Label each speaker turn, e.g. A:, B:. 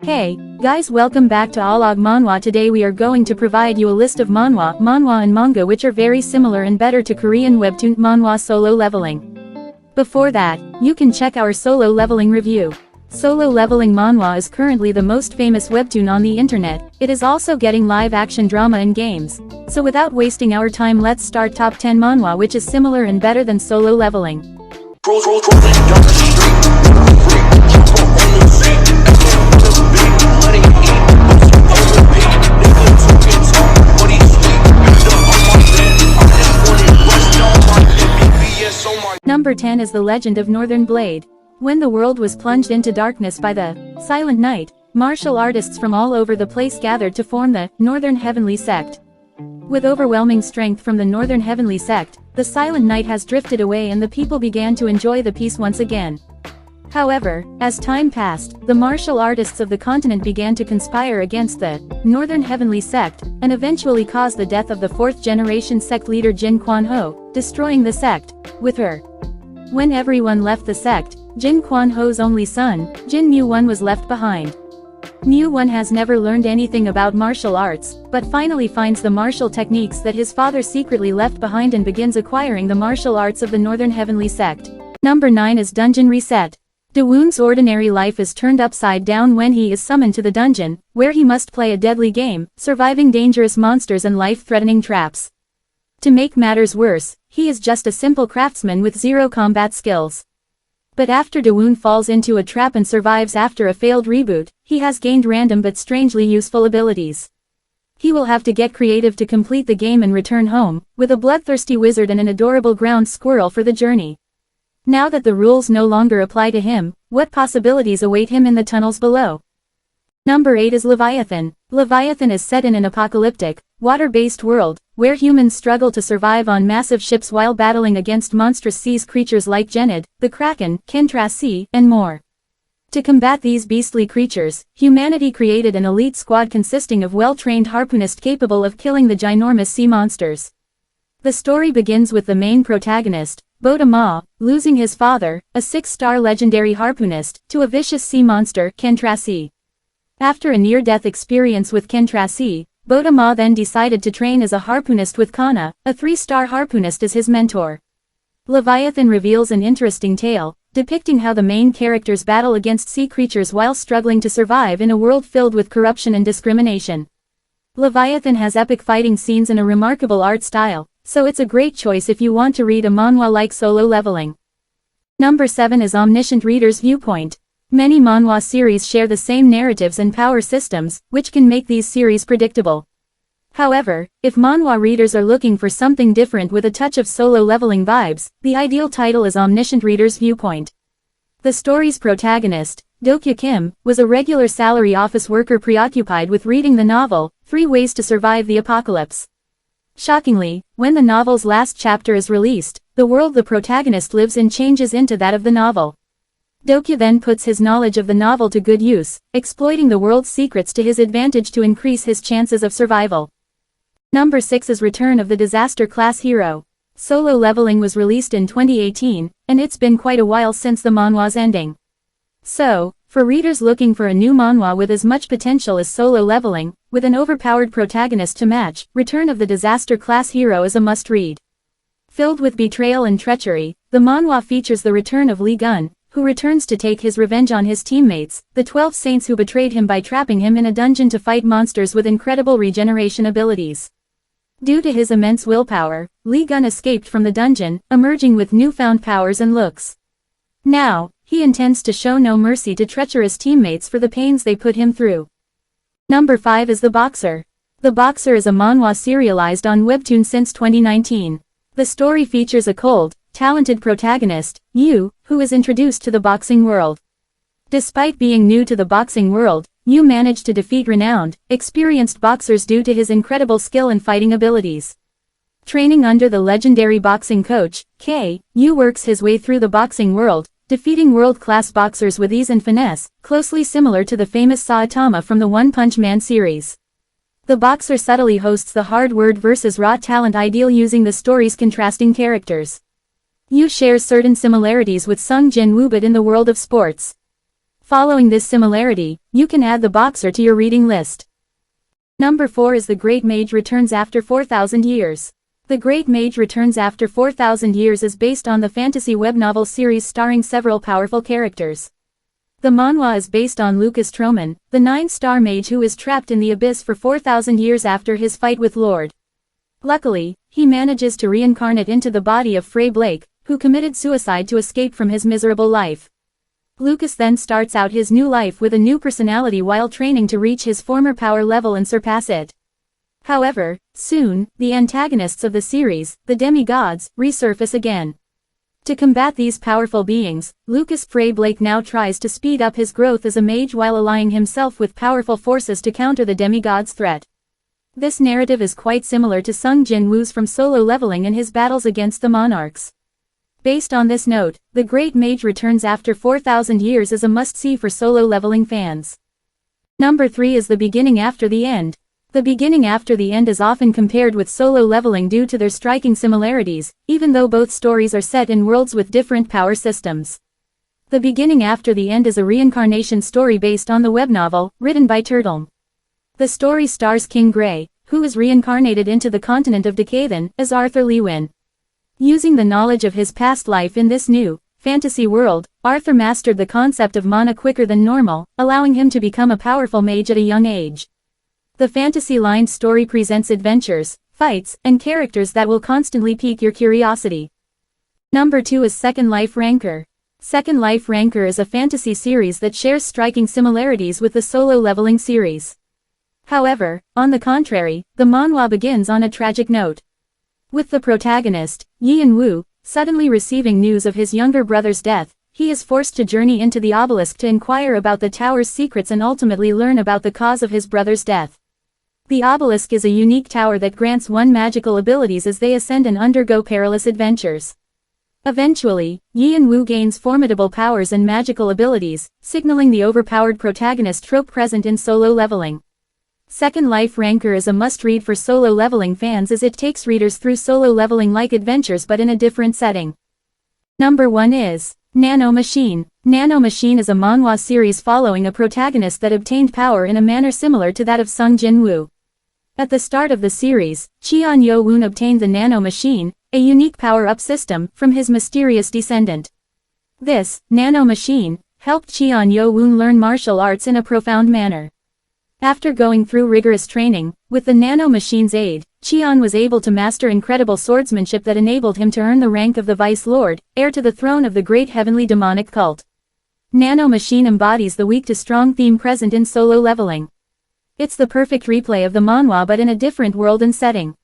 A: Hey, guys, welcome back to Alog Manhwa. Today we are going to provide you a list of manhwa and manga which are very similar and better to Korean webtoon manhwa solo leveling. Before that, you can check our solo leveling review. Solo leveling manhwa is currently the most famous webtoon on the internet. It is also getting live action drama and games. So without wasting our time, let's start top 10 manhwa which is similar and better than solo leveling. Number 10 is The Legend of Northern Blade. When the world was plunged into darkness by the Silent Night, martial artists from all over the place gathered to form the Northern Heavenly Sect. With overwhelming strength from the Northern Heavenly Sect, the Silent Night has drifted away and the people began to enjoy the peace once again. However, as time passed, the martial artists of the continent began to conspire against the Northern Heavenly Sect, and eventually caused the death of the fourth-generation sect leader Jin Kwan-ho, destroying the sect with her. When everyone left the sect, Jin Kwan-ho's only son, Jin Mu-won, was left behind. Mu-won has never learned anything about martial arts, but finally finds the martial techniques that his father secretly left behind and begins acquiring the martial arts of the Northern Heavenly Sect. Number 9 is Dungeon Reset. Daewon's ordinary life is turned upside down when he is summoned to the dungeon, where he must play a deadly game, surviving dangerous monsters and life-threatening traps. To make matters worse, he is just a simple craftsman with zero combat skills. But after Daewon falls into a trap and survives after a failed reboot, he has gained random but strangely useful abilities. He will have to get creative to complete the game and return home, with a bloodthirsty wizard and an adorable ground squirrel for the journey. Now that the rules no longer apply to him, what possibilities await him in the tunnels below? Number 8 is Leviathan. Leviathan is set in an apocalyptic, water-based world, where humans struggle to survive on massive ships while battling against monstrous sea creatures like Genid, the Kraken, Kentra, and more. To combat these beastly creatures, humanity created an elite squad consisting of well-trained harpoonists capable of killing the ginormous sea monsters. The story begins with the main protagonist, Bodama, losing his father, a 6-star legendary harpoonist, to a vicious sea monster, Kentra. After a near-death experience with Kentra, Bodama then decided to train as a harpoonist with Kana, a 3-star harpoonist, as his mentor. Leviathan reveals an interesting tale, depicting how the main characters battle against sea creatures while struggling to survive in a world filled with corruption and discrimination. Leviathan has epic fighting scenes and a remarkable art style, so it's a great choice if you want to read a manhwa like solo leveling. Number 7 is Omniscient Reader's Viewpoint. Many manhwa series share the same narratives and power systems, which can make these series predictable. However, if manhwa readers are looking for something different with a touch of solo leveling vibes, the ideal title is Omniscient Reader's Viewpoint. The story's protagonist, Dokyu Kim, was a regular salary office worker preoccupied with reading the novel, 3 Ways to Survive the Apocalypse. Shockingly, when the novel's last chapter is released, the world the protagonist lives in changes into that of the novel. Dokyu then puts his knowledge of the novel to good use, exploiting the world's secrets to his advantage to increase his chances of survival. Number 6 is Return of the Disaster Class Hero. Solo leveling was released in 2018, and it's been quite a while since the manhwa's ending. So, for readers looking for a new manhwa with as much potential as solo leveling, with an overpowered protagonist to match, Return of the Disaster Class Hero is a must-read. Filled with betrayal and treachery, the manhwa features the return of Lee Gun, who returns to take his revenge on his teammates, the 12 saints who betrayed him by trapping him in a dungeon to fight monsters with incredible regeneration abilities. Due to his immense willpower, Lee Gun escaped from the dungeon, emerging with newfound powers and looks. Now, he intends to show no mercy to treacherous teammates for the pains they put him through. Number 5 is The Boxer. The Boxer is a manhwa serialized on Webtoon since 2019. The story features a cold, talented protagonist, Yu, who is introduced to the boxing world. Despite being new to the boxing world, Yu managed to defeat renowned, experienced boxers due to his incredible skill and fighting abilities. Training under the legendary boxing coach, K, Yu works his way through the boxing world, defeating world-class boxers with ease and finesse, closely similar to the famous Saitama from the One Punch Man series. The Boxer subtly hosts the hard word versus raw talent ideal using the story's contrasting characters. Yu shares certain similarities with Sung Jin Woo but in the world of sports. Following this similarity, you can add the boxer to your reading list. Number 4 is The Great Mage Returns After 4,000 Years. The Great Mage Returns After 4,000 Years is based on the fantasy web novel series starring several powerful characters. The manhwa is based on Lucas Troman, the 9-star mage who is trapped in the abyss for 4,000 years after his fight with Lord. Luckily, he manages to reincarnate into the body of Frey Blake, who committed suicide to escape from his miserable life. Lucas then starts out his new life with a new personality while training to reach his former power level and surpass it. However, soon, the antagonists of the series, the demigods, resurface again. To combat these powerful beings, Lucas Frey Blake now tries to speed up his growth as a mage while allying himself with powerful forces to counter the demigods' threat. This narrative is quite similar to Sung Jin Woo's From Solo Leveling and his battles against the monarchs. Based on this note, The Great Mage Returns After 4,000 Years is a must-see for solo leveling fans. Number 3 is The Beginning After the End. The Beginning After the End is often compared with solo leveling due to their striking similarities, even though both stories are set in worlds with different power systems. The Beginning After the End is a reincarnation story based on the web novel, written by Turtle. The story stars King Grey, who is reincarnated into the continent of Decathan, as Arthur Lewin. Using the knowledge of his past life in this new, fantasy world, Arthur mastered the concept of mana quicker than normal, allowing him to become a powerful mage at a young age. The fantasy-lined story presents adventures, fights, and characters that will constantly pique your curiosity. Number 2 is Second Life Rancor. Second Life Rancor is a fantasy series that shares striking similarities with the solo leveling series. However, on the contrary, the manhwa begins on a tragic note. With the protagonist, Yeon Woo, suddenly receiving news of his younger brother's death, he is forced to journey into the obelisk to inquire about the tower's secrets and ultimately learn about the cause of his brother's death. The obelisk is a unique tower that grants one magical abilities as they ascend and undergo perilous adventures. Eventually, Yeon Woo gains formidable powers and magical abilities, signaling the overpowered protagonist trope present in solo leveling. Second Life Rancor is a must-read for solo leveling fans as it takes readers through solo leveling-like adventures but in a different setting. Number 1 is Nano Machine. Nano Machine is a manhwa series following a protagonist that obtained power in a manner similar to that of Sung Jin Woo. At the start of the series, Cheon Yo Woon obtained the Nano Machine, a unique power-up system, from his mysterious descendant. This Nano Machine helped Cheon Yo Woon learn martial arts in a profound manner. After going through rigorous training, with the Nano Machine's aid, Cheon was able to master incredible swordsmanship that enabled him to earn the rank of the Vice Lord, heir to the throne of the great heavenly demonic cult. Nano Machine embodies the weak-to-strong theme present in solo leveling. It's the perfect replay of the manhwa but in a different world and setting.